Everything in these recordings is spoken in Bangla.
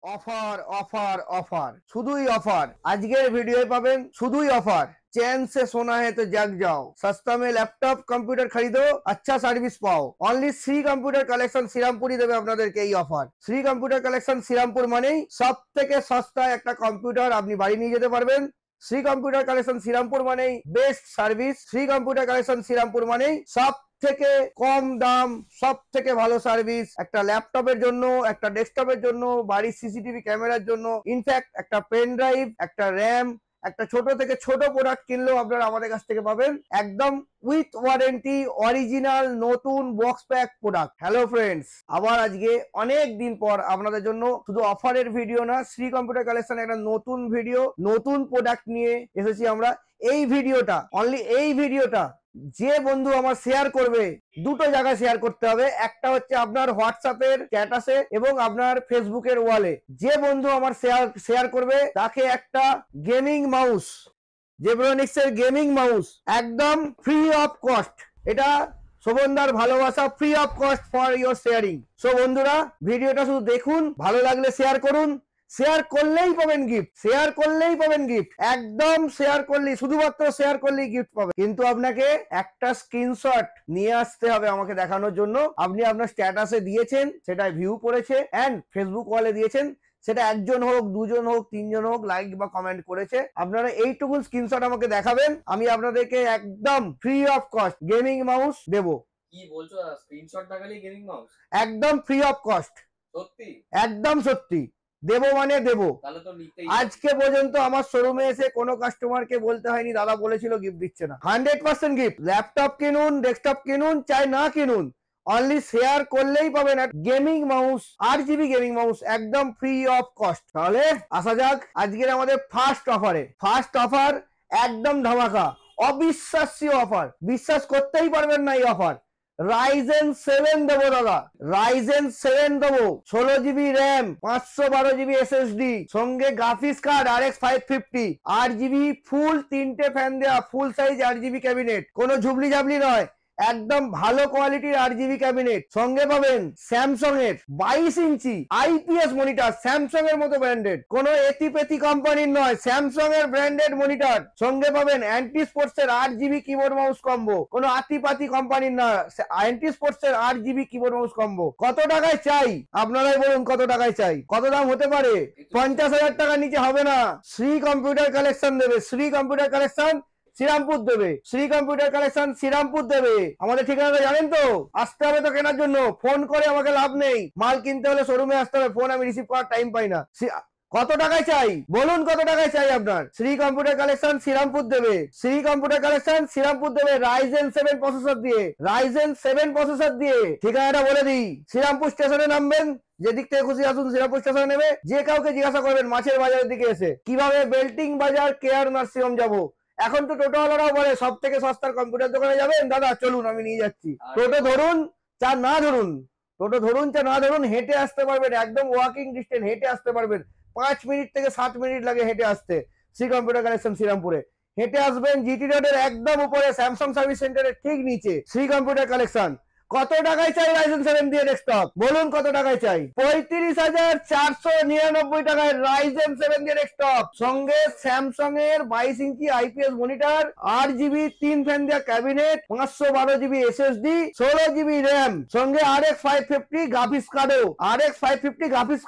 অফার অফার অফার শুধুই অফার। আজকের ভিডিও পাবেন শুধুই অফার। चैन से सोना है तो जग जाओ, सस्ता में लैपटप कंप्यूटर खरीदो, अच्छा सर्विस पाओ। অনলি শ্রী কম্পিউটার কালেকশন শ্রীরামপুরই দেবে আপনাদেরকে এই offer. Shri computer collection Shrirampur মানেই সব থেকে সস্তায় একটা কম্পিউটার আপনি বাড়ি নিয়ে যেতে পারবেন। শ্রী কম্পিউটার কালেকশন শ্রীরামপুর মানেই best service. Shri computer collection Shrirampur মানেই সব থেকে কম দাম, সব থেকে ভালো সার্ভিস। একটা ল্যাপটপের জন্য, একটা ডেস্কটপের জন্য, বাড়ির সিসিটিভি ক্যামেরার জন্য, ইনফ্যাক্ট একটা পেন ড্রাইভ, একটা র্যাম, একটা ছোট থেকে ছোট প্রোডাক্ট কিনলেও আপনারা আমাদের কাছ থেকে পাবেন একদম উইথ ওয়ারেন্টি, অরিজিনাল নতুন box pack product. Hello friends, আবার আজকে অনেক দিন পর আপনাদের জন্য শুধু অফারের ভিডিও না, শ্রী কম্পিউটার কালেকশন একটা নতুন ভিডিও, নতুন প্রোডাক্ট নিয়ে এসেছি আমরা। এই ভিডিওটা, অনলি এই ভিডিওটা যে বন্ধু আমার শেয়ার করবে, দুটো জায়গায় শেয়ার করতে হবে। একটা হচ্ছে আপনার হোয়াটসঅ্যাপের স্ট্যাটাসে এবং আপনার ফেসবুকের ওয়ালে। যে বন্ধু আমার শেয়ার করবে তাকে একটা গেমিং মাউস, জেব্রনিক্স এর গেমিং মাউস একদম ফ্রি অফ কস্ট। এটা শোভনদার ভালোবাসা, free of cost for your sharing. So বন্ধুরা, ভিডিওটা শুধু দেখুন, ভালো লাগলে শেয়ার করুন। শেয়ার করলেই পাবেন গিফট, শেয়ার করলেই পাবেন গিফট, একদম শেয়ার করলেই, শুধুমাত্র শেয়ার করলেই গিফট পাবেন। কিন্তু আপনাকে একটা স্ক্রিনশট নিয়ে আসতে হবে আমাকে দেখানোর জন্য আপনি আপনার স্ট্যাটাসে দিয়েছেন, সেটা ভিউ করেছে, এন্ড ফেসবুক ওয়ালে দিয়েছেন, সেটা একজন হোক, দুজন হোক, তিনজন হোক, লাইক বা কমেন্ট করেছে। আপনারা এইটুকু স্ক্রিনশট আমাকে দেখাবেন, আমি আপনাদেরকে একদম free of cost gaming mouse দেবো। কি বলছো? স্ক্রিনশট দেখালেই গেমিং মাউস? একদম ফ্রি অফ কস্ট, সত্যি? একদম সত্যি দেবো, মানে দেবো। তাহলে তো নিতেই। আজকে পর্যন্ত আমার শোরুমে এসে কোনো কাস্টমারকে বলতে হয়নি দাদা বলেছিল গিফট দিচ্ছে না। 100% গিফট। ল্যাপটপ কিনুন, ডেস্কটপ কিনুন, চাই না কিনুন, অনলি শেয়ার করলেই পাবেন gaming mouse, RGB gaming mouse, একদম ফ্রি অফ কস্ট। তাহলে আসা যাক আজকের আমাদের ফার্স্ট অফারে। ফার্স্ট অফার একদম ধামাকা, অবিশ্বাস্য অফার, বিশ্বাস করতেই পারবেন না এই অফার। রাইজেন 7 দেবো দাদা, রাইজেন 7 দেবো, 16GB র্যাম, 512GB SSD, সঙ্গে গ্রাফিক্স কার্ড RX 550, 8GB ফুল, 3টে ফ্যান দেওয়া ফুল সাইজ RGB ক্যাবিনেট, কোনো ঝুবলি ঝাবলি নয়, একদম ভালো কোয়ালিটির RGB ক্যাবিনেট। সঙ্গে পাবেন স্যামসাং এর 22 ইঞ্চি IPS মনিটর, স্যামসাং এর মতো ব্র্যান্ডেড, কোনো এতিপেতি কোম্পানির নয়, স্যামসাং এর ব্র্যান্ডেড মনিটর। সঙ্গে পাবেন অ্যান্টি স্পোর্টস এর 8GB কিবোর্ড মাউস কম্বো, কোনো আতিপাতি কোম্পানির না, অ্যান্টি স্পোর্টস এর 8GB কিবোর্ড মাউস কম্বো। কত টাকায় চাই আপনারাই বলুন, কত টাকায় চাই? কত দাম হতে পারে? 50,000 টাকার নিচে হবে না। শ্রী কম্পিউটার কালেকশন দেবে, শ্রী কম্পিউটার কালেকশন শ্রীরামপুর দেবে, শ্রী কম্পিউটার কালেকশন শ্রীরামপুর দেবে। আমাদের ঠিকানাটা জানেন তো? আসতে হবে তো কেনার জন্য, ফোন করে আমাকে লাভ নেই। মাল কিনতে হলে শোরুমে আসতে হবে, ফোন আমি রিসিভ করার টাইম পাই না। কত টাকায় চাই বলুন, কত টাকায় চাই আপনার? শ্রী কম্পিউটার কালেকশন শ্রীরামপুর দেবে, শ্রী কম্পিউটার কালেকশন শ্রীরামপুর দেবে রাইজেন 7 প্রসেসর দিয়ে, রাইজেন 7 প্রসেসর দিয়ে। ঠিকানাটা বলে দিই, শ্রীরামপুর স্টেশনে নামবেন, যেদিক থেকে খুশি আসুন শ্রীরামপুর স্টেশনে নেবে। যে কাউকে জিজ্ঞাসা করবেন মাছের বাজারের দিকে এসে কিভাবে বেল্টিং বাজার কেয়ার নার্সিংহোম যাবো। এখন তো টোটোওয়ালারাও বলে সব থেকে সস্তার কম্পিউটার দোকানে যাবেন দাদা, চলুন আমি নিয়ে যাচ্ছি। টোটো ধরুন চা না ধরুন, টোটো ধরুন চা না ধরুন, হেঁটে আসতে পারবেন, একদম ওয়াকিং ডিস্টেন্স, হেঁটে আসতে পারবেন। 5 মিনিট থেকে 7 মিনিট লাগে হেঁটে আসতে শ্রী কম্পিউটার কালেকশন শ্রীরামপুরে। হেঁটে আসবেন, জিটি রোডের একদম উপরে স্যামসাং সার্ভিস সেন্টারের ঠিক নিচে শ্রী কম্পিউটার কালেকশন। কত টাকায় চাই রাইজেন 7 দিয়ে ডেস্কটপ বলুন, কত টাকায় চাই? 35,499 টাকায় রাইজেন 7 দিয়ে ডেস্কটপ, সঙ্গে স্যামসাং এর 22 ইঞ্চি IPS মনিটর, 8GB 3 ফ্যান দেওয়া cabinet, 512GB SSD, 16GB RAM, সঙ্গে RX 550 গ্রাফিক্স কার্ডও, RX 550 গ্রাফিক্স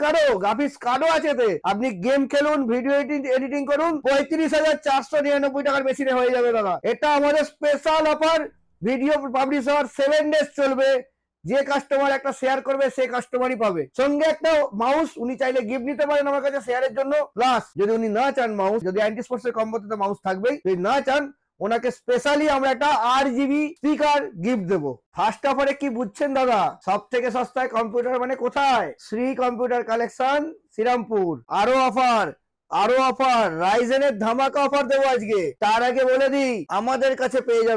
কার্ডও আছে। আপনি গেম খেলুন, ভিডিও এডিটিং করুন, 35,499 টাকার মেশিনে হয়ে যাবে দাদা। এটা আমাদের স্পেশাল অফার, ভিডিও পাবলিশ হওয়ার 7 ডেজ চলবে। যে কাস্টমার একটা শেয়ার করবে সে কাস্টমারই পাবে সঙ্গে একটা মাউস। উনি চাইলে গিফট নিতে পারেন আমার কাছে শেয়ারের জন্য, প্লাস যদি উনি না চান মাউস, যদি অ্যান্টি স্পোর্টস এর কম্বোতে তো মাউস থাকবেই, যদি না চান ওনাকে স্পেশালি আমরা একটা 8GB স্পিকার গিফট দেবো। ফার্স্ট অফারে কি বুঝছেন দাদা? সব থেকে সস্তায় কম্পিউটার মানে কোথায়? Shri computer collection Shrirampur. আরো অফার, আরো অফার, রাইজেনের ধামাকা অফার দেবো আজকে। তার আগে বলে দিই, আমাদের কাছে পেয়ে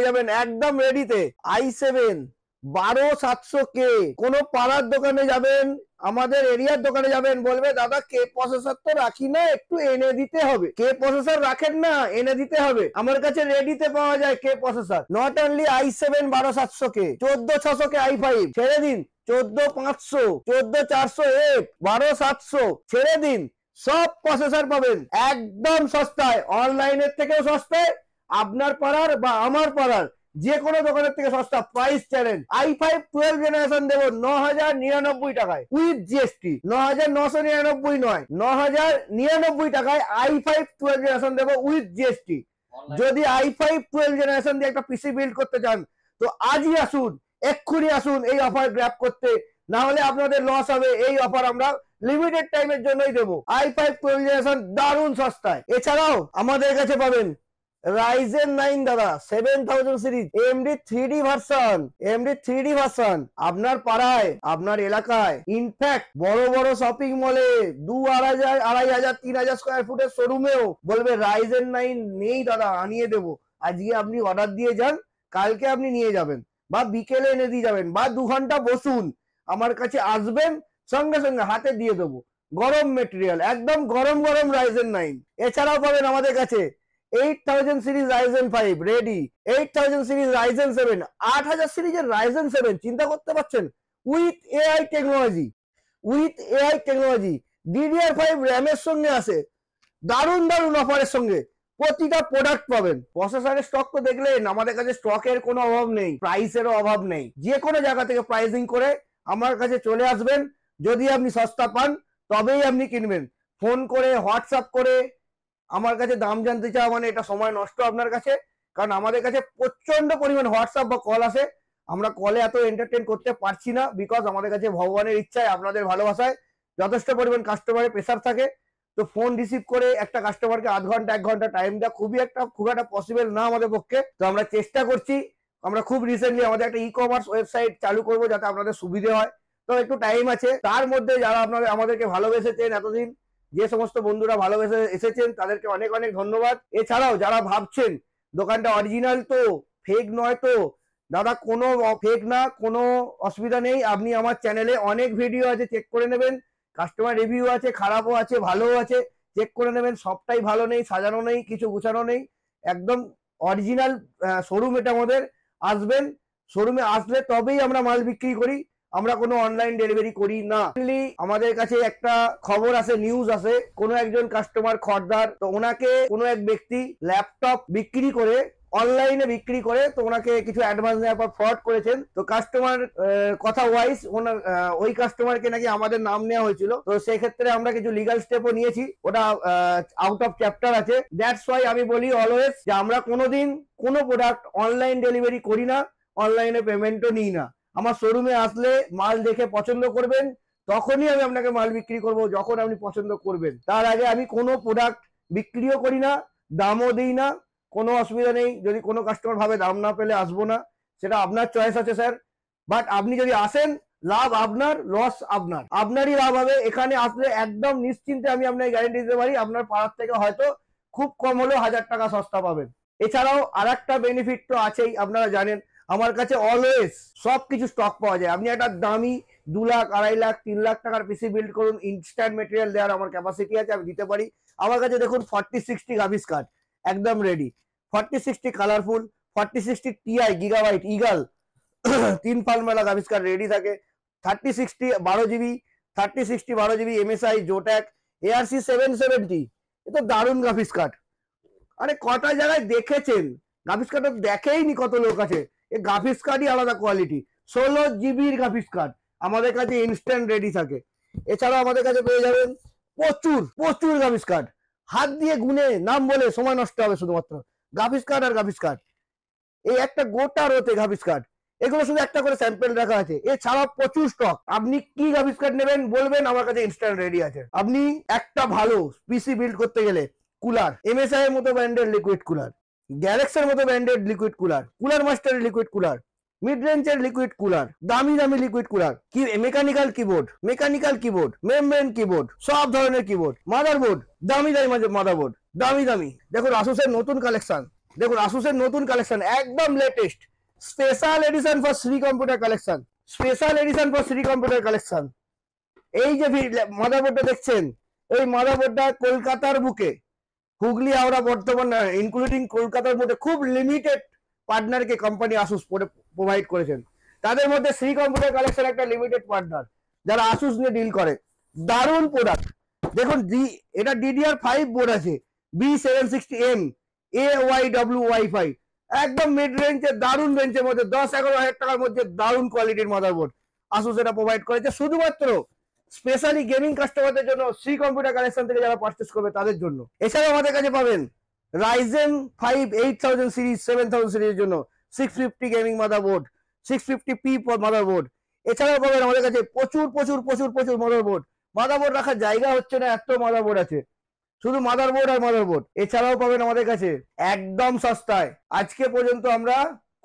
যাবেন একদম রেডিতে i7 12700K। কোন পাড়ার দোকানে যাবেন, আমাদের এরিয়ার দোকানে যাবেন, বলবে দাদা কে প্রসেসর তো রাখি না, একটু এনে দিতে হবে। কে প্রসেসর রাখেন না, এনে দিতে হবে। আমার কাছে রেডিতে পাওয়া যায় কে processor. Not only i7 12700K, 14600K i5 ছেড়ে দিন, 14500, 14400F, 12700 ছেড়ে দিন, সব প্রসেসর পাবেন একদম সস্তায়, অনলাইনের থেকেও সস্তায়, আপনার পাড়ার বা আমার পাড়ার যে কোনো দোকানের থেকে সস্তা। প্রাইস চ্যালেঞ্জ, i5 12 জেনারেশন দেবো 9099 টাকায় উইথ জিএসটি, 9999 নয়, 9099 টাকায় i5 12 জেনারেশন দেবো উইথ জিএসটি। যদি i5 12 জেনারেশন দিয়ে একটা পিসি বিল্ড করতে চান তো আজই আসুন, এক্ষুনি আসুন এই অফার গ্র্যাব করতে, না হলে আপনাদের লস হবে। এই অফার আমরা লিমিটেড টাইমের জন্যই দেবো। i5 12 জেনারেশন দারুণ সস্তায়। এছাড়াও আমাদের কাছে পাবেন Ryzen 9 দাদা 7000 সিরিজ AMD 3D ভার্সন, আপনার পাড়ায়, আপনার এলাকায়, ইনফ্যাক্ট বড় বড় শপিং মলে 2000, 2500, 3000 স্কোয়ার ফুটের শোরুমেও বলবে Ryzen 9 নেই দাদা, আনিয়ে দেবো। আজকে আপনি অর্ডার দিয়ে যান, কালকে আপনি নিয়ে যাবেন, বা বিকেলে এনে দিয়ে যাবেন, বা 2 ঘন্টা বসুন, আমার কাছে আসবেন, সঙ্গে সঙ্গে হাতে দিয়ে দেবো। গরম মেটেরিয়াল, একদম গরম গরম Ryzen 9। এছাড়াও পাবেন আমাদের কাছে 8000 series Ryzen 5 ready, 8000 series Ryzen 7, 8000 সিরিজের Ryzen 7 চিন্তা করতে পারছেন, উইথ এআই টেকনোলজি, DDR5 র্যামের সঙ্গে আসে, দারুণ দারুণ অফারের সঙ্গে প্রতিটা প্রোডাক্ট পাবেন। প্রসেসরের স্টক তো দেখলেন, আমাদের কাছে স্টকের কোনো অভাব নেই, প্রাইসেরও অভাব নেই। যে কোনো জায়গা থেকে প্রাইসিং করে আমার কাছে চলে আসবেন। যদি আপনি সস্তা পান তবেই আপনি কিনবেন। ফোন করে, হোয়াটসঅ্যাপ করে আমার কাছে দাম জানতে চাওয়া মানে এটা সময় নষ্ট আপনার কাছে। কারণ আমাদের কাছে প্রচন্ড পরিমাণ হোয়াটসঅ্যাপ বা কল আসে, আমরা কলে এত এন্টারটেন করতে পারছি না, বিকজ আমাদের কাছে ভগবানের ইচ্ছায়, আপনাদের ভালোবাসায় যথেষ্ট পরিমাণ কাস্টমারের প্রেসার থাকে। তো ফোন রিসিভ করে একটা কাস্টমারকে আধ ঘন্টা 1 ঘন্টা টাইম দেওয়া খুব একটা পসিবল না আমাদের পক্ষে। তো আমরা চেষ্টা করছি, আমরা খুব রিসেন্টলি আমাদের একটা ই-কমার্স ওয়েবসাইট চালু করবো যাতে আপনাদের সুবিধে হয়। তো একটু টাইম আছে, তার মধ্যে যারা আমাদেরকে ভালোবেসেছেন এতদিন, যে সমস্ত বন্ধুরা ভালোবেসে এসেছেন তাদেরকে অনেক অনেক ধন্যবাদ। এছাড়াও যারা ভাবছেন দোকানটা অরিজিনাল তো, ফেক নয় তো, দাদা কোনো ফেক না, কোনো অসুবিধা নেই। আপনি আমার চ্যানেলে অনেক ভিডিও আছে, চেক করে নেবেন। কাস্টমার রিভিউ আছে, খারাপও আছে, ভালোও আছে, চেক করে নেবেন। সবটাই ভালো নেই, সাজানো নেই, কিছু গুছানো নেই, একদম অরিজিনাল শোরুম এটা আমাদের। আসবেন, শোরুমে আসলে তবেই আমরা মাল বিক্রি করি, আমরা কোনো অনলাইন ডেলিভারি করি না। আমাদের কাছে একটা খবর আসে, নিউজ আসে, কোনো একজন কাস্টমার খরিদ্দার, তো ওনাকে কোনো এক ব্যক্তি ল্যাপটপ বিক্রি করে, অনলাইনে বিক্রি করে, তো ওনাকে কিছু অ্যাডভান্স দেওয়ার পর ফ্রড করেছেন। তো কাস্টমার কথা ওয়াইজ ওনার ওই কাস্টমারকে নাকি আমাদের নাম নেওয়া হয়েছিল। তো সেই ক্ষেত্রে আমরা কিছু লিগাল স্টেপও নিয়েছি, ওটা আউট অফ চ্যাপ্টার আছে। দ্যাটস ওয়াই আমি বলি অলওয়েজ যে আমরা কোনোদিন কোনো প্রোডাক্ট অনলাইন ডেলিভারি করি না, অনলাইনে পেমেন্টও নিই না। আমার শোরুমে আসলে মাল দেখে পছন্দ করবেন, তখনই আমি আপনাকে মাল বিক্রি করব, যখন আপনি পছন্দ করবেন। তার আগে আমি কোনো প্রোডাক্ট বিক্রিও করি না, দামও দিই না, কোনো অসুবিধা নেই। যদি কোনো কাস্টমার ভাবে দাম না পেলে আসবো না, সেটা আপনার চয়েস আছে স্যার। বাট আপনি যদি আসেন, লাভ আপনার, লস আপনারই লাভ হবে। এখানে আসলে একদম নিশ্চিন্তে আমি আপনাকে গ্যারেন্টি দিতে পারি, আপনার পাড়ার থেকে হয়তো খুব কম হলেও 1000 টাকা সস্তা পাবেন। এছাড়াও আর একটা বেনিফিট তো আছেই, আপনারা জানেন আমার কাছে অলওয়েজ সবকিছু স্টক পাওয়া যায়। আপনি একটা দামি 2 লাখ, 2.5 লাখ, 3 লাখ টাকার পিসি বিল্ড করুন, ইনস্ট্যান্ট মেটেরিয়াল দেওয়ার আমার ক্যাপাসিটি আছে, আমি দিতে পারি। আমার কাছে দেখুন 4060 গ্রাফিক্স কার্ড একদম ready, 4060 Colorful, 4060 Ti Gigabyte Eagle 3 পালমেলা গ্রাফিক্স কার্ড রেডি থাকে। 3060 12 GB, 3060 12 GB MSI Zotac ARC 770, এ তো দারুণ গ্রাফিক্স কার্ড। আরে কটা জায়গায় দেখেছেন গ্রাফিক্স কার্ড, দেখেইনি কত লোক আছে। এই গ্রাফিক্স কার্ডই আলাদা কোয়ালিটি। 16 জিবির গ্রাফিক্স কার্ড আমাদের কাছে ইনস্ট্যান্ট রেডি থাকে। এছাড়াও আমাদের কাছে পেয়ে যাবেন প্রচুর প্রচুর গ্রাফিক্স কার্ড, হাত দিয়ে গুনে নাম বলে সময় নষ্ট হবে শুধুমাত্র। গ্রাফিক্স কার্ড আর গ্রাফিক্স কার্ড, এই একটা গোটা রোতে গ্রাফিক্স কার্ড, এগুলো শুধু একটা করে স্যাম্পল রাখা আছে। এছাড়াও প্রচুর স্টক। আপনি কি গ্রাফিক্স কার্ড নেবেন বলবেন, আমার কাছে ইনস্ট্যান্ট রেডি আছে। আপনি একটা ভালো পিসি বিল্ড করতে গেলে কুলার, MSI এর মতো ব্র্যান্ডের লিকুইড কুলার, গ্যালাক্সির মতো ব্র্যান্ডেড লিকুইড কুলার, কুলার মাস্টারের লিকুইড কুলার, মিড রেঞ্জের লিকুইড কুলার, দামি দামি লিকুইড কুলার, কি মেকানিক্যাল কিবোর্ড, মেমব্রেন কিবোর্ড, সব ধরনের কিবোর্ড, মাদারবোর্ড, দামি দামি মাদারবোর্ড, দামি দামি। দেখুন আসুসের নতুন কালেকশন, একদম latest, special edition for Shri computer collection, এই যে মাদারবোর্ডটা দেখছেন, এই মাদারবোর্ডটা কলকাতার বুকে হুগলি হাওড়া বর্ধমান ইনক্লুডিং কলকাতার মধ্যে খুব লিমিটেড পার্টনারকে কোম্পানি আসুস প্রোভাইড করেছেন। তাদের মধ্যে শ্রী কম্পিউটার কালেকশন একটা লিমিটেড পার্টনার যারা আসুস নিয়ে ডিল করে। দারুণ প্রোডাক্ট দেখুন, এটা DDR5 বোর্ড আছে, B760M AYW ওয়াইফাই, একদম মিড রেঞ্জের দারুণ রেঞ্জের মধ্যে 10-11 হাজার টাকার মধ্যে দারুণ কোয়ালিটির মাদারবোর্ড আসুস এটা প্রোভাইড করেছে শুধুমাত্র স্পেশালি গেমিং কাস্টমারদের জন্য, শ্রী কম্পিউটার কালেকশন থেকে যারা পারচেস করবে তাদের জন্য। এছাড়াও আমাদের কাছে পাবেন Ryzen 5 8000 সিরিজ 7000 সিরিজের জন্য 650 গেমিং মাদারবোর্ড, 650p মাদারবোর্ড। এছাড়াও পাবেন আমাদের কাছে প্রচুর প্রচুর প্রচুর প্রচুর মাদারবোর্ড রাখার জায়গা হচ্ছে না, এত মাদারবোর্ড আছে, শুধু মাদারবোর্ড আর মাদারবোর্ড। এছাড়াও পাবেন আমাদের কাছে একদম সস্তায়, আজকে পর্যন্ত আমরা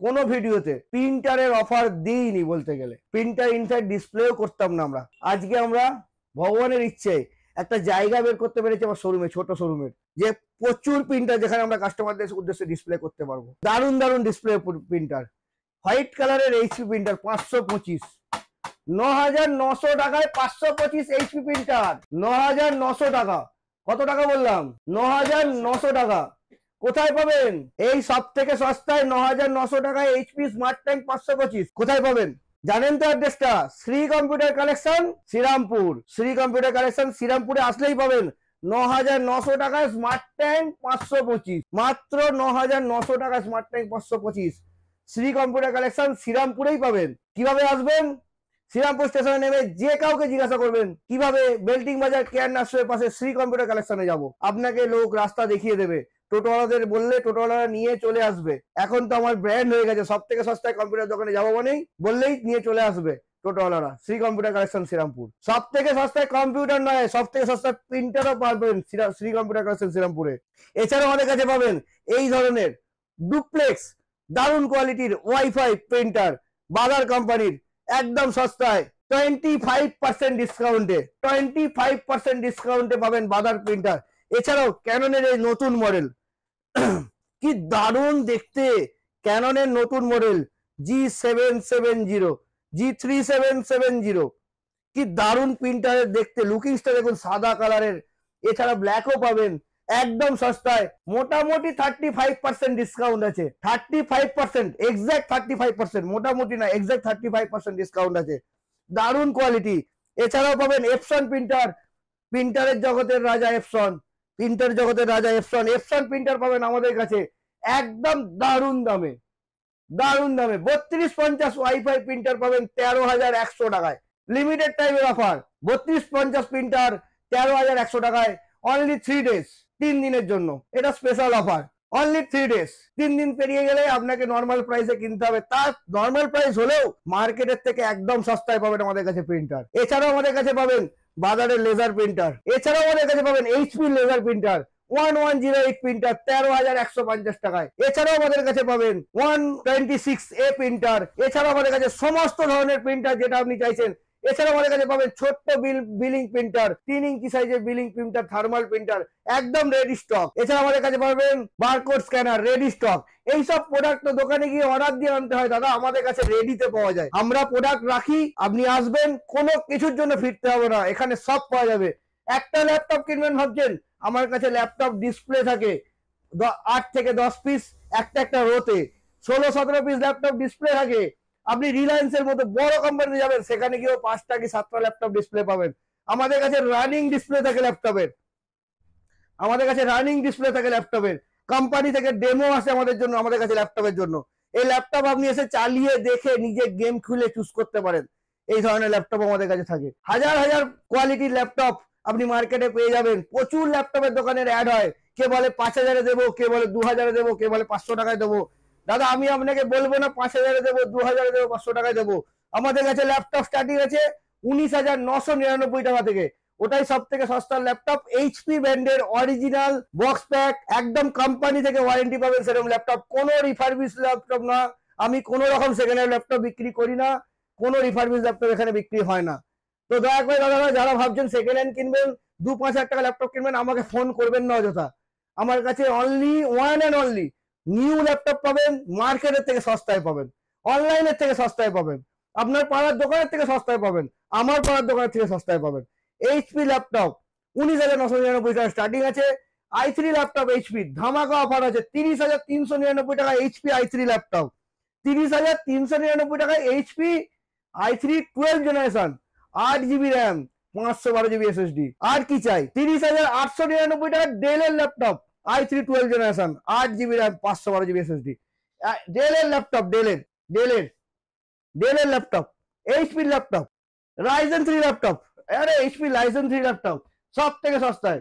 কোনো ভিডিওতে প্রিন্টারের অফার দিইনি বলতে গেলে, প্রিন্টার ইনসাইড ডিসপ্লেও করতাম না আমরা। আজকে আমরা ভগবানের ইচ্ছে একটা জায়গা বের করতে পেরেছি আমার শোরুমে, ছোট শোরুমের, যে প্রচুর প্রিন্টার যেখানে আমরা কাস্টমারদের উদ্দেশ্যে ডিসপ্লে করতে পারবো। দারুণ দারুণ ডিসপ্লে প্রিন্টার, হোয়াইট কালারের এইচপি প্রিন্টার 525, 9,900 টাকায় 525 এইচপি প্রিন্টার, 9,900 টাকা। কত টাকা বললাম? 9,900 টাকা। কোথায় পাবেন? এই সব থেকে সস্তায় 9,900 টাকায় এইচপি স্মার্ট ট্যাঙ্ক 525 কোথায় পাবেন জানেন তো? অ্যাড্রেসটা Shri computer collection Shrirampur. Shri computer collection শ্রীরামপুরে আসলেই পাবেন 9,900 টাকায় স্মার্ট ট্যাঙ্ক 525, মাত্র 9,900 টাকায় smart tank 525 Shri computer collection শ্রীরামপুরেই পাবেন। কিভাবে আসবেন? শ্রীরামপুর স্টেশনে নেমে যে কাউকে জিজ্ঞাসা করবেন কিভাবে বেল্টিং বাজার কেয়ার নার্সারির পাশে শ্রী কম্পিউটার কালেকশনে যাব, আপনাকে লোক রাস্তা দেখিয়ে দেবে। টোটোওয়ালাদের বললে টোটোওয়ালারা নিয়ে চলে আসবে। এখন তো আমার ব্র্যান্ড হয়ে গেছে, সব থেকে সস্তায় কম্পিউটার দোকানে যাবো মানেই বললেই নিয়ে চলে আসবে টোটোওয়ালারা। Shri computer collection Shrirampur. সব থেকে সস্তায় কম্পিউটার নয়, সব থেকে সস্তায় প্রিন্টারও পাবেন শ্রী কম্পিউটার কালেকশন শ্রীরামপুরে। এছাড়াও আমাদের কাছে পাবেন এই ধরনের ডুপ্লেক্স দারুণ কোয়ালিটির ওয়াইফাই প্রিন্টার বাজার কোম্পানির, একদম সস্তায় 25% ডিসকাউন্টে, 25% ডিসকাউন্টে পাবেন বাজার প্রিন্টার। এছাড়াও ক্যাননের এই নতুন মডেল, কি দারুণ দেখতে, ক্যাননের নতুন মডেল G770 G3770, কি দারুণ প্রিন্টারের দেখতে, লুকিংসটা দেখুন সাদা কালারের। এছাড়া ব্ল্যাকও পাবেন একদম সস্তায়, মোটামুটি 35% ডিসকাউন্ট আছে, 35% এক্সাক্ট 35%, মোটামুটি না এক্সাক্ট 35% ডিসকাউন্ট আছে, দারুণ কোয়ালিটি। এছাড়াও পাবেন এপসন প্রিন্টার, প্রিন্টারের জগতের রাজা এপসন, প্রিন্টার জগতের রাজা এপসন। এপসন প্রিন্টার পাবেন আমাদের কাছে একদম দারুণ দামে, দারুণ দামে। 3250 ওয়াইফাই প্রিন্টার পাবেন 13,100 টাকায়, লিমিটেড টাইমের অফার। 3250 প্রিন্টার 13,100 টাকায়, অনলি 3 ডেজ, 3 দিনের জন্য এটা স্পেশাল অফার, অনলি 3 ডেজ। 3 দিন পেরিয়ে গেলে আপনাকে নর্মাল প্রাইসে কিনতে হবে, তার নর্মাল প্রাইস হলেও মার্কেটের থেকে একদম সস্তায় পাবেন আমাদের কাছে প্রিন্টার। এছাড়াও আমাদের কাছে পাবেন বাজারের লেজার প্রিন্টার, এছাড়াও আমাদের কাছে পাবেন এইচপি লেজার প্রিন্টার 1108 প্রিন্টার 13,150 টাকায়। এছাড়াও আমাদের কাছে পাবেন 126A প্রিন্টার। এছাড়াও আমাদের কাছে সমস্ত ধরনের প্রিন্টার যেটা আপনি চাইছেন। এছাড়াও আমাদের কাছে পাবেন ছোট্ট বিলিং প্রিন্টার, 3 ইঞ্চি সাইজের বিলিং প্রিন্টার, থার্মাল প্রিন্টার একদম রেডি স্টক। এছাড়া আমাদের কাছে পাবেন বারকোড স্ক্যানার রেডি স্টক। এইসব প্রোডাক্ট তো দোকানে গিয়ে অর্ডার দিয়ে আনতে হয় দাদা, আমাদের কাছে রেডিতে পাওয়া যায়। আমরা প্রোডাক্ট রাখি, আপনি আসবেন, কোনো কিছুর জন্য ফিরতে হবে না, এখানে সব পাওয়া যাবে। একটা ল্যাপটপ কিনবেন ভাবছেন, আমার কাছে ল্যাপটপ ডিসপ্লে থাকে 8 থেকে 10 পিস একটা একটা রোতে, 16-17 পিস ল্যাপটপ ডিসপ্লে থাকে। আপনি রিলায়েন্সের মতো বড় কোম্পানিতে যাবেন, সেখানে গিয়েও 5টা কি 7টা ল্যাপটপ ডিসপ্লে পাবেন। আমাদের কাছে রানিং ডিসপ্লে থাকে ল্যাপটপের, আমাদের কাছে রানিং ডিসপ্লে থাকে ল্যাপটপের। কোম্পানি থেকে ডেমো আসে আমাদের জন্য, আমাদের কাছে ল্যাপটপের জন্য। এই ল্যাপটপ আপনি এসে চালিয়ে দেখে নিজে গেম খুলে চুজ করতে পারেন। এই ধরনের ল্যাপটপ আমাদের কাছে থাকে, হাজার হাজার কোয়ালিটির ল্যাপটপ আপনি মার্কেটে পেয়ে যাবেন। প্রচুর ল্যাপটপের দোকানের অ্যাড হয়, কে বলে 5,000-এ দেবো, কে বলে 2,000-এ দেবো, কে বলে 500 টাকায় দেবো। দাদা আমি আপনাকে বলবো না 5,000-এ দেবো, 2,000-এ দেবো, 500 টাকায় দেবো। আমাদের কাছে ল্যাপটপ স্টার্টিং আছে 19,999 টাকা থেকে, ওটাই সব থেকে সস্তার ল্যাপটপ। এইচপি ব্র্যান্ডের অরিজিনাল বক্স প্যাক, একদম কোম্পানি থেকে ওয়ারেন্টি পাবেন সেরকম ল্যাপটপ, কোনো রিফারবিশ ল্যাপটপ না। আমি কোনো রকম সেকেন্ড হ্যান্ড ল্যাপটপ বিক্রি করি না, কোনো রিফারবিশ ল্যাপটপ এখানে বিক্রি হয় না। তো দয়া করে দাদা যারা ভাবছেন সেকেন্ড হ্যান্ড কিনবেন, 2-5 হাজার টাকা ল্যাপটপ কিনবেন, আমাকে ফোন করবেন না অযথা। আমার কাছে only one and only new laptop পাবেন, মার্কেটের থেকে সস্তায় পাবেন, অনলাইনের থেকে সস্তায় পাবেন। আপনার পাড়ার দোকানের থেকে সস্তায় পাবেন, আমার পাড়ার দোকানের থেকে সস্তায় পাবেন। এইচপি ল্যাপটপ 19,999 টাকা স্টার্টিং আছে। i3 ল্যাপটপ এইচপি ধামাকা অফার আছে 30,399 টাকা এইচপি i3 ল্যাপটপ, 30,399 টাকায় HP i3 12 generation, 8 GB RAM, 512 GB SSD। আর কি চাই? 30,899 টাকা ডেলের laptop i3 12 generation, 8 GB RAM, 512 GB SSD। ডেলের ল্যাপটপ, ডেলের laptop, HP laptop, Ryzen 3 laptop. আরে এইচপি রাইজেন 3 ল্যাপটপ সব থেকে সস্তায়,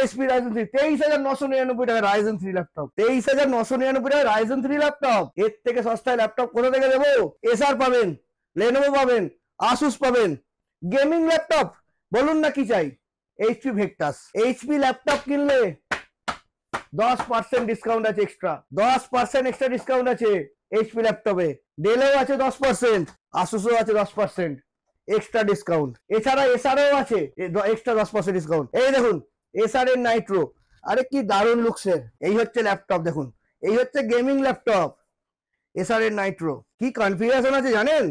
এইচপি রাইজেন 3 23,999 টাকা রাইজেন 3 ল্যাপটপ, 23,999 টাকা রাইজেন 3 ল্যাপটপ। এর থেকে সস্তায় ল্যাপটপ কোথা থেকে দেবো? এসার পাবেন, লেনোভো পাবেন, আসুস পাবেন। গেমিং ল্যাপটপ বলুন না কি চাই? HP Victus. এইচপি ল্যাপটপ কিনলে 10% ডিসকাউন্ট আছে, এক্সট্রা 10% এক্সট্রা ডিসকাউন্ট আছে এইচপি ল্যাপটপে। ডেলেও আছে 10%, আসুসও আছে 10% এক্সট্রা ডিসকাউন্ট। এছাড়া এসআরও আছে এক্সট্রা 10% ডিসকাউন্ট। এই দেখুন এসআর এর নাইট্রো, আরে কি দারুণ লুকসের। এই হচ্ছে ল্যাপটপ, দেখুন এই হচ্ছে গেমিং ল্যাপটপ এসআর এর নাইট্রো। কি কনফিগারেশন আছে জানেন?